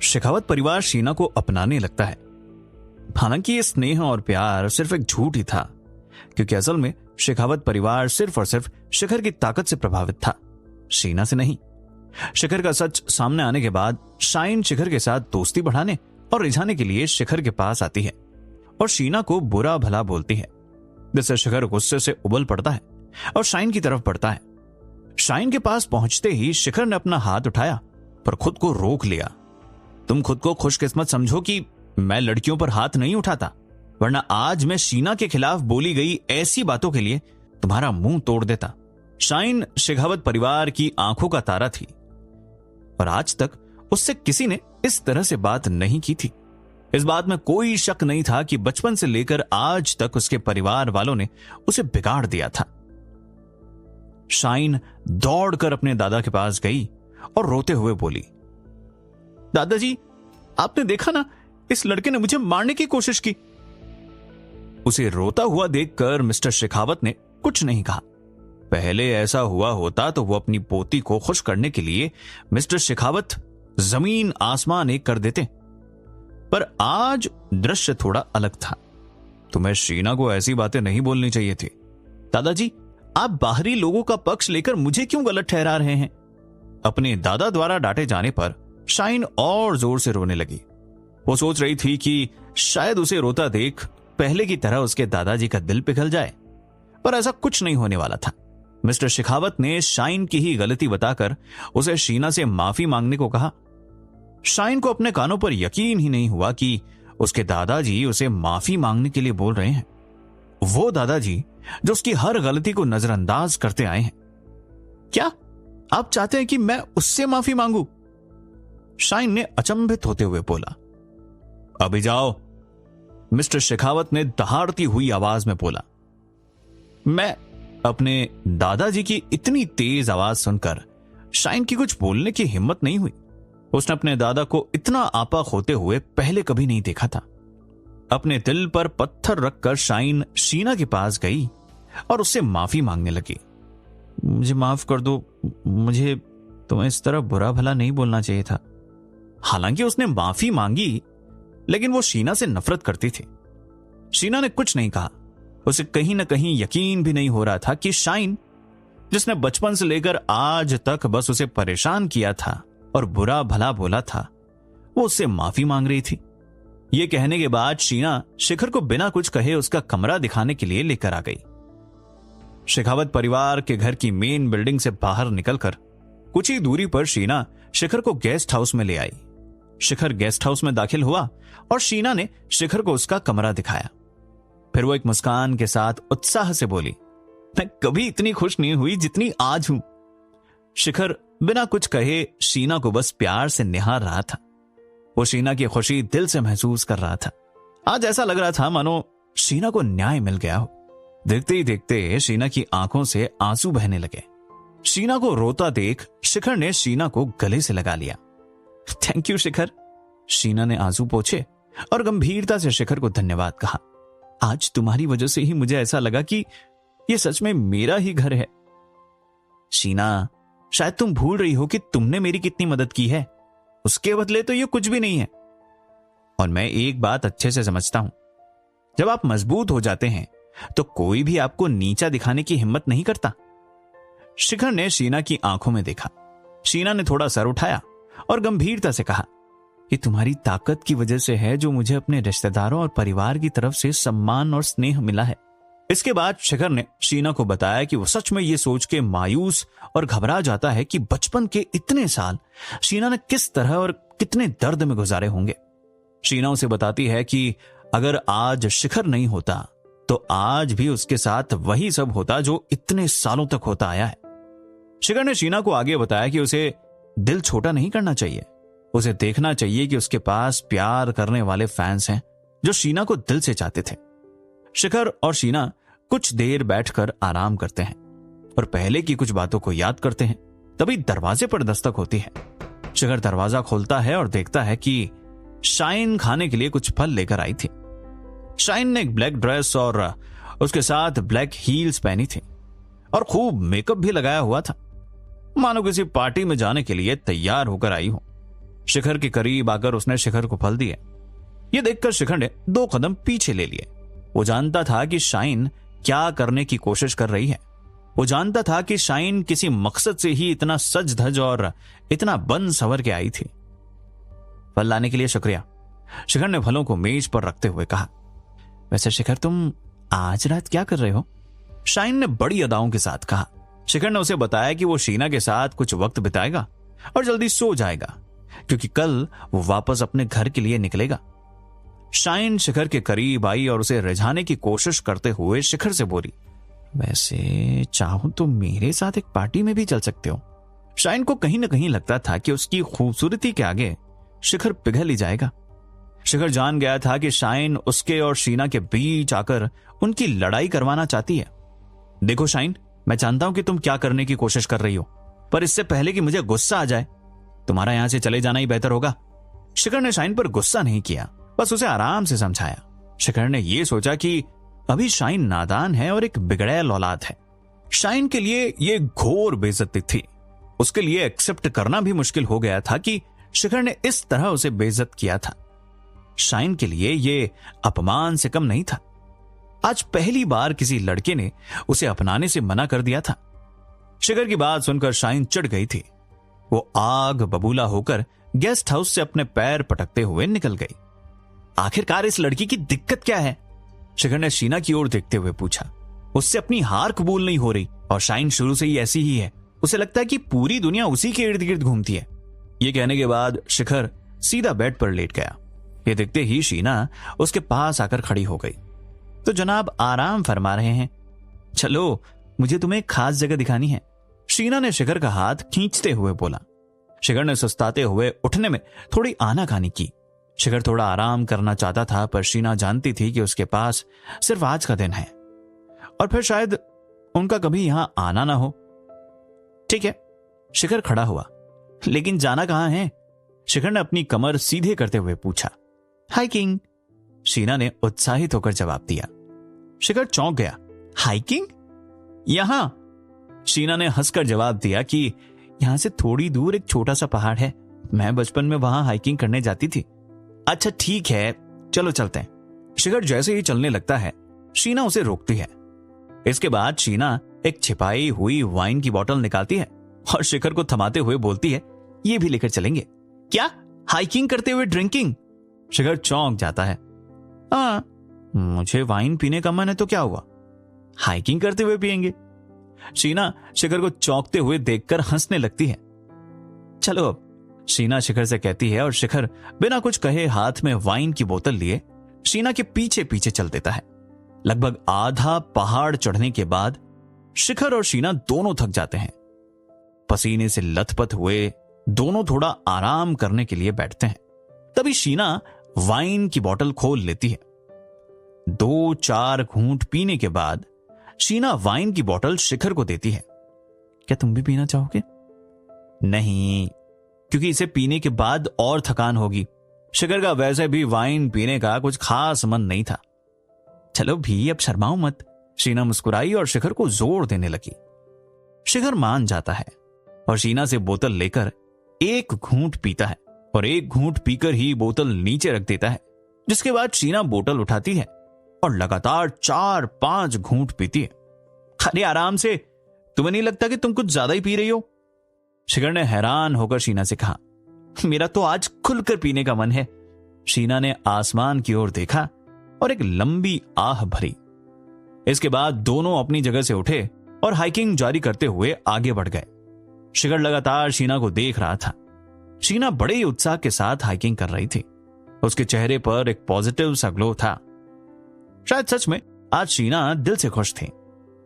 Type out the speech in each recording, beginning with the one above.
शेखावत परिवार शीना को अपनाने लगता है। हालांकि ये स्नेह और प्यार सिर्फ एक झूठ ही था, क्योंकि असल में शेखावत परिवार सिर्फ और सिर्फ शिखर की ताकत से प्रभावित था, शीना से नहीं। शिखर का सच सामने आने के बाद शाइन शिखर के साथ दोस्ती बढ़ाने और रिझाने के लिए शिखर के पास आती है और शीना को बुरा भला बोलती है, जिससे शिखर गुस्से से उबल पड़ता है और शाइन की तरफ बढ़ता है। शाइन के पास पहुंचते ही शिखर ने अपना हाथ उठाया पर खुद को रोक लिया। तुम खुद को खुशकिस्मत समझो कि मैं लड़कियों पर हाथ नहीं उठाता, वरना आज मैं शीना के खिलाफ बोली गई ऐसी बातों के लिए तुम्हारा मुंह तोड़ देता। शाइन शेखावत परिवार की आंखों का तारा थी और आज तक उससे किसी ने इस तरह से बात नहीं की थी। इस बात में कोई शक नहीं था कि बचपन से लेकर आज तक उसके परिवार वालों ने उसे बिगाड़ दिया था। शाइन दौड़कर अपने दादा के पास गई और रोते हुए बोली, दादाजी, आपने देखा ना, इस लड़के ने मुझे मारने की कोशिश की। उसे रोता हुआ देखकर मिस्टर शेखावत ने कुछ नहीं कहा। पहले ऐसा हुआ होता तो वो अपनी पोती को खुश करने के लिए मिस्टर शेखावत जमीन आसमान एक कर देते, पर आज दृश्य थोड़ा अलग था। तुम्हें शीना को ऐसी बातें नहीं बोलनी चाहिए थी। दादाजी, आप बाहरी लोगों का पक्ष लेकर मुझे क्यों गलत ठहरा रहे हैं? अपने दादा द्वारा डांटे जाने पर शाइन और जोर से रोने लगी। वो सोच रही थी कि शायद उसे रोता देख पहले की तरह उसके दादाजी का दिल पिघल जाए, पर ऐसा कुछ नहीं होने वाला था। मिस्टर शेखावत ने शाइन की ही गलती बताकर उसे शीना से माफी मांगने को कहा। शाइन को अपने कानों पर यकीन ही नहीं हुआ कि उसके दादाजी उसे माफी मांगने के लिए बोल रहे हैं। वो दादाजी जो उसकी हर गलती को नजरअंदाज करते आए हैं। क्या आप चाहते हैं कि मैं उससे माफी मांगू? शाइन ने अचंभित होते हुए बोला। अभी जाओ, मिस्टर शेखावत ने दहाड़ती हुई आवाज में बोला। मैं अपने दादाजी की इतनी तेज आवाज सुनकर शाइन की कुछ बोलने की हिम्मत नहीं हुई। उसने अपने दादा को इतना आपा होते हुए पहले कभी नहीं देखा था। अपने दिल पर पत्थर रखकर शाइन शीना के पास गई और उससे माफी मांगने लगी। मुझे माफ कर दो, मुझे तुम्हें इस तरह बुरा भला नहीं बोलना चाहिए था। हालांकि उसने माफी मांगी, लेकिन वो शीना से नफरत करती थी। शीना ने कुछ नहीं कहा। उसे कहीं ना कहीं यकीन भी नहीं हो रहा था कि शाइन, जिसने बचपन से लेकर आज तक बस उसे परेशान किया था और बुरा भला बोला था, वो उससे माफी मांग रही थी। ये कहने के बाद शीना शिखर को बिना कुछ कहे उसका कमरा दिखाने के लिए लेकर आ गई। शेखावत परिवार के घर की मेन बिल्डिंग से बाहर निकलकर कुछ ही दूरी पर शीना शिखर को गेस्ट हाउस में ले आई। शिखर गेस्ट हाउस में दाखिल हुआ और शीना ने शिखर को उसका कमरा दिखाया। फिर वो एक मुस्कान के साथ उत्साह से बोली, मैं कभी इतनी खुश नहीं हुई जितनी आज हूं। शिखर बिना कुछ कहे शीना को बस प्यार से निहार रहा था। वो शीना की खुशी दिल से महसूस कर रहा था। आज ऐसा लग रहा था मानो शीना को न्याय मिल गया हो। देखते ही देखते शीना की आंखों से आंसू बहने लगे। शीना को रोता देख शिखर ने शीना को गले से लगा लिया। थैंक यू शिखर। शीना ने आंसू पोंछे और गंभीरता से शिखर को धन्यवाद कहा। आज तुम्हारी वजह से ही मुझे ऐसा लगा कि यह सच में मेरा ही घर है। शीना, शायद तुम भूल रही हो कि तुमने मेरी कितनी मदद की है। उसके बदले तो ये कुछ भी नहीं है। और मैं एक बात अच्छे से समझता हूं, जब आप मजबूत हो जाते हैं तो कोई भी आपको नीचा दिखाने की हिम्मत नहीं करता। शिखर ने शीना की आंखों में देखा। शीना ने थोड़ा सर उठाया और गंभीरता से कहा, ये तुम्हारी ताकत की वजह से है जो मुझे अपने रिश्तेदारों और परिवार की तरफ से सम्मान और स्नेह मिला है। इसके बाद शिखर ने शीना को बताया कि वो सच में ये सोच के मायूस और घबरा जाता है कि बचपन के इतने साल शीना ने किस तरह और कितने दर्द में गुजारे होंगे। शीना उसे बताती है कि अगर आज शिखर नहीं होता तो आज भी उसके साथ वही सब होता जो इतने सालों तक होता आया है। शिखर ने शीना को आगे बताया कि उसे दिल छोटा नहीं करना चाहिए। उसे देखना चाहिए कि उसके पास प्यार करने वाले फैंस हैं जो शीना को दिल से चाहते थे। शिखर और शीना कुछ देर बैठकर आराम करते हैं और पहले की कुछ बातों को याद करते हैं। तभी दरवाजे पर दस्तक होती है। शिखर दरवाजा खोलता है और देखता है कि शाइन खाने के लिए कुछ फल लेकर आई थी। शाइन ने एक ब्लैक ड्रेस और उसके साथ ब्लैक हील्स पहनी थी और खूब मेकअप भी लगाया हुआ था, मानो किसी पार्टी में जाने के लिए तैयार होकर आई हो। शिखर के करीब आकर उसने शिखर को फल दिए। यह देखकर शिखर ने 2 कदम पीछे ले लिए। वो जानता था कि शाइन क्या करने की कोशिश कर रही है। वो जानता था कि शाइन किसी मकसद से ही इतना सज धज और इतना बन सवर के आई थी। फल लाने के लिए शुक्रिया, शिखर ने फलों को मेज पर रखते हुए कहा। वैसे शिखर, तुम आज रात क्या कर रहे हो? शाइन ने बड़ी अदाओं के साथ कहा। शिखर ने उसे बताया कि वो शीना के साथ कुछ वक्त बिताएगा और जल्दी सो जाएगा, क्योंकि कल वो वापस अपने घर के लिए निकलेगा। शाइन शिखर के करीब आई और उसे रिझाने की कोशिश करते हुए शिखर से बोली, वैसे चाहो तो मेरे साथ एक पार्टी में भी चल सकते हो। शाइन को कहीं ना कहीं लगता था कि उसकी खूबसूरती के आगे शिखर पिघल ही जाएगा। शिखर जान गया था कि शाइन उसके और शीना के बीच आकर उनकी लड़ाई करवाना चाहती है। देखो शाइन, मैं जानता हूं कि तुम क्या करने की कोशिश कर रही हो, पर इससे पहले कि मुझे गुस्सा आ जाए, तुम्हारा यहां से चले जाना ही बेहतर होगा। शिखर ने शाइन पर गुस्सा नहीं किया, बस उसे आराम से समझाया। शिखर ने यह सोचा कि अभी शाइन नादान है और एक बिगड़ैल औलाद है। शाइन के लिए यह घोर बेइज्जती थी। उसके लिए एक्सेप्ट करना भी मुश्किल हो गया था कि शिखर ने इस तरह उसे बेइज्जत किया था। शाइन के लिए यह अपमान से कम नहीं था। आज पहली बार किसी लड़के ने उसे अपनाने से मना कर दिया था। शिखर की बात सुनकर शाइन चिढ़ गई थी। वो आग बबूला होकर गेस्ट हाउस से अपने पैर पटकते हुए निकल गई। आखिरकार इस लड़की की दिक्कत क्या है? शिखर ने शीना की ओर देखते हुए पूछा। उससे अपनी हार कबूल नहीं हो रही और शाइन शुरू से ही ऐसी ही है। उसे लगता है कि पूरी दुनिया उसी के इर्द गिर्द घूमती है। यह कहने के बाद शिखर सीधा बेड पर लेट गया। यह देखते ही शीना उसके पास आकर खड़ी हो गई। तो जनाब आराम फरमा रहे हैं, चलो मुझे तुम्हें एक खास जगह दिखानी है। शीना ने शिखर का हाथ खींचते हुए बोला। शिखर ने सुस्ताते हुए उठने में थोड़ी आनाकानी की। शिखर थोड़ा आराम करना चाहता था, पर शीना जानती थी कि उसके पास सिर्फ आज का दिन है और फिर शायद उनका कभी यहां आना ना हो। ठीक है, शिखर खड़ा हुआ। लेकिन जाना कहां है? शिखर ने अपनी कमर सीधे करते हुए पूछा। हाइकिंग, शीना ने उत्साहित होकर जवाब दिया। शिखर चौंक गया। हाइकिंग? यहां? शीना ने हंसकर जवाब दिया कि यहां से थोड़ी दूर एक छोटा सा पहाड़ है, मैं बचपन में वहां हाइकिंग करने जाती थी। अच्छा ठीक है, चलो चलते हैं। शिखर जैसे ही चलने लगता है, शीना उसे रोकती है। इसके बाद शीना एक छिपाई हुई वाइन की बोतल निकालती है और शिखर को थमाते हुए बोलती है, ये भी लेकर चलेंगे। क्या? हाइकिंग करते हुए ड्रिंकिंग? शिखर चौंक जाता है। हाँ, मुझे वाइन पीने का मन है तो क्या हुआ, हाइकिंग करते हुए पिएंगे। शीना शिखर को चौंकते हुए देखकर हंसने लगती है। चलो अब, शीना शिखर से कहती है और शिखर बिना कुछ कहे हाथ में वाइन की बोतल लिए शीना के पीछे पीछे चल देता है। लगभग आधा पहाड़ चढ़ने के बाद शिखर और शीना दोनों थक जाते हैं। पसीने से लथपथ हुए दोनों थोड़ा आराम करने के लिए बैठते हैं। तभी शीना वाइन की बोतल खोल लेती है। 2-4 घूंट पीने के बाद शीना वाइन की बोतल शिखर को देती है। क्या तुम भी पीना चाहोगे? नहीं, क्योंकि इसे पीने के बाद और थकान होगी। शिखर का वैसे भी वाइन पीने का कुछ खास मन नहीं था। चलो भी, अब शर्माओ मत। शीना मुस्कुराई और शिखर को जोर देने लगी। शिखर मान जाता है और शीना से बोतल लेकर एक घूंट पीता है और एक घूंट पीकर ही बोतल नीचे रख देता है। जिसके बाद शीना बोतल उठाती है और लगातार 4-5 घूंट पीती है। अरे आराम से, तुम्हें नहीं लगता कि तुम कुछ ज्यादा ही पी रही हो? शिखर ने हैरान होकर शीना से कहा। मेरा तो आज खुलकर पीने का मन है। शीना ने आसमान की ओर देखा और एक लंबी आह भरी। इसके बाद दोनों अपनी जगह से उठे और हाइकिंग जारी करते हुए आगे बढ़ गए। शिखर लगातार शीना को देख रहा था। शीना बड़े ही उत्साह के साथ हाइकिंग कर रही थी। उसके चेहरे पर एक पॉजिटिव सा ग्लो था। शायद सच में आज शीना दिल से खुश थी।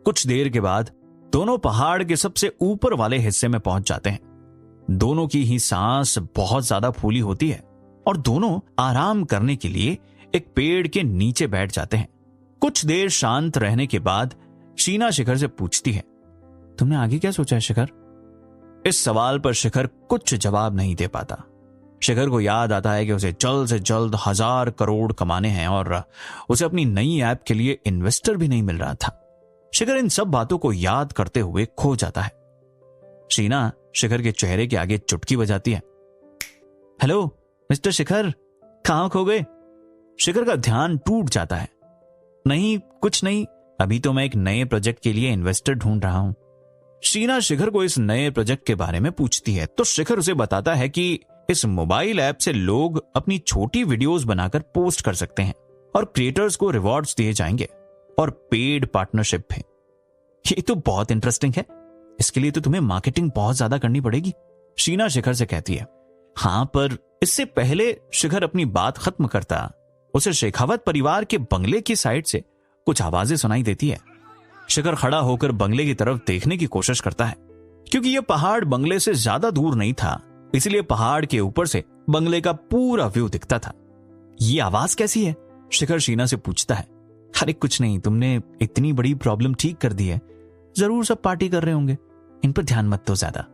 कुछ देर के बाद दोनों पहाड़ के सबसे ऊपर वाले हिस्से में पहुंच जाते हैं। दोनों की ही सांस बहुत ज्यादा फूली होती है और दोनों आराम करने के लिए एक पेड़ के नीचे बैठ जाते हैं। कुछ देर शांत रहने के बाद शीना शिखर से पूछती है, तुमने आगे क्या सोचा है शिखर? इस सवाल पर शिखर कुछ जवाब नहीं दे पाता। शिखर को याद आता है कि उसे जल्द से जल्द 1000 करोड़ कमाने हैं और उसे अपनी नई ऐप के लिए इन्वेस्टर भी नहीं मिल रहा था। शिखर इन सब बातों को याद करते हुए खो जाता है। शीना शिखर के चेहरे के आगे चुटकी बजाती है। हेलो मिस्टर शिखर, कहां खो गए? शिखर का ध्यान टूट जाता है। नहीं, कुछ नहीं, अभी तो मैं एक नए प्रोजेक्ट के लिए इन्वेस्टर ढूंढ रहा हूं। शीना शिखर को इस नए प्रोजेक्ट के बारे में पूछती है तो शिखर उसे बताता है कि इस मोबाइल ऐप से लोग अपनी छोटी वीडियोस बनाकर पोस्ट कर सकते हैं और क्रिएटर्स को रिवॉर्ड्स दिए जाएंगे और पेड पार्टनरशिप भी। ये तो बहुत इंटरेस्टिंग है, इसके लिए तो तुम्हें मार्केटिंग बहुत ज्यादा करनी पड़ेगी, शीना शिखर से कहती है। हां, पर इससे पहले शिखर अपनी बात खत्म करता उसे शेखावत परिवार के बंगले की साइड से कुछ आवाजें सुनाई देती है। शिखर खड़ा होकर बंगले की तरफ देखने की कोशिश करता है। क्योंकि यह पहाड़ बंगले से ज्यादा दूर नहीं था, इसलिए पहाड़ के ऊपर से बंगले का पूरा व्यू दिखता था। ये आवाज कैसी है? शिखर शीना से पूछता है। अरे कुछ नहीं, तुमने इतनी बड़ी प्रॉब्लम ठीक कर दी है, जरूर सब पार्टी कर रहे होंगे, इन पर ध्यान मत दो ज्यादा।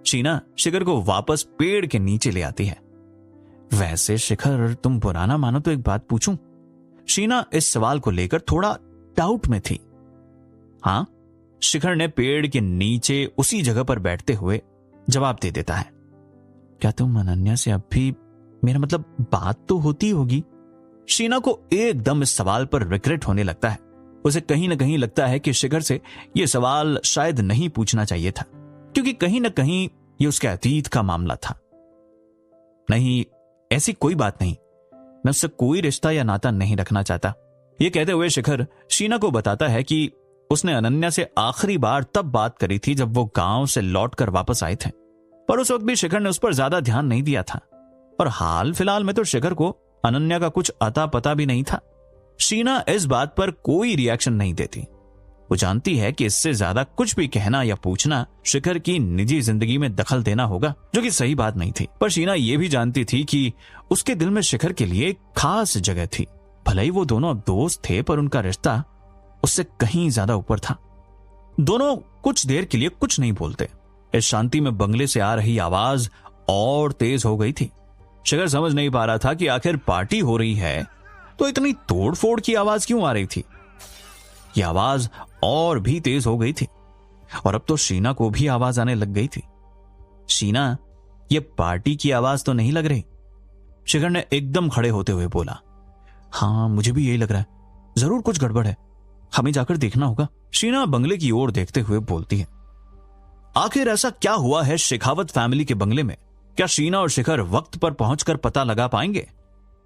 शीना शिखर को वापस पेड़ के नीचे ले आती है। वैसे शिखर, तुम पुराना मानो तो एक बात पूछूं? शीना इस सवाल को लेकर थोड़ा डाउट में थी। हां, शिखर ने पेड़ के नीचे उसी जगह पर बैठते हुए जवाब दे देता है। क्या तुम अनन्या से अब भी, मेरा मतलब बात तो होती होगी? शीना को एकदम इस सवाल पर रिग्रेट होने लगता है। उसे कहीं ना कहीं लगता है कि शिखर से यह सवाल शायद नहीं पूछना चाहिए था, क्योंकि कहीं ना कहीं यह उसके अतीत का मामला था। नहीं, ऐसी कोई बात नहीं, मैं उससे कोई रिश्ता या नाता नहीं रखना चाहता। यह कहते हुए शिखर शीना को बताता है कि उसने अनन्या से आखिरी बार तब बात करी थी जब वो गांव से लौटकर वापस आए थे, पर उस वक्त भी शिखर ने उस पर ज्यादा ध्यान नहीं दिया था और हाल फिलहाल में तो शिखर को अनन्या का कुछ अता पता भी नहीं था। शीना इस बात पर कोई रिएक्शन नहीं देती। वो जानती है कि इससे ज्यादा कुछ भी कहना या पूछना शिखर की निजी जिंदगी में दखल देना होगा, जो कि सही बात नहीं थी। पर शीना ये भी जानती थी कि उसके दिल में शिखर के लिए एक खास जगह थी। भले ही वो दोनों अब दोस्त थे, पर उनका रिश्ता उससे कहीं ज्यादा ऊपर था। दोनों कुछ देर के लिए कुछ नहीं बोलते। इस शांति में बंगले से आ रही आवाज और तेज हो गई थी। शिखर समझ नहीं पा रहा था कि आखिर पार्टी हो रही है तो इतनी तोड़फोड़ की आवाज क्यों आ रही थी। यह आवाज और भी तेज हो गई थी और अब तो शीना को भी आवाज आने लग गई थी। शीना, यह पार्टी की आवाज तो नहीं लग रही? शिखर ने एकदम खड़े होते हुए बोला। हां, मुझे भी यही लग रहा है, जरूर कुछ गड़बड़ है, हमें जाकर देखना होगा। शीना बंगले की ओर देखते हुए बोलती है। आखिर ऐसा क्या हुआ है शेखावत फैमिली के बंगले में? क्या शीना और शिखर वक्त पर पहुंचकर पता लगा पाएंगे?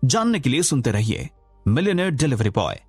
जानने के लिए सुनते रहिए मिलियनेयर डिलीवरी बॉय।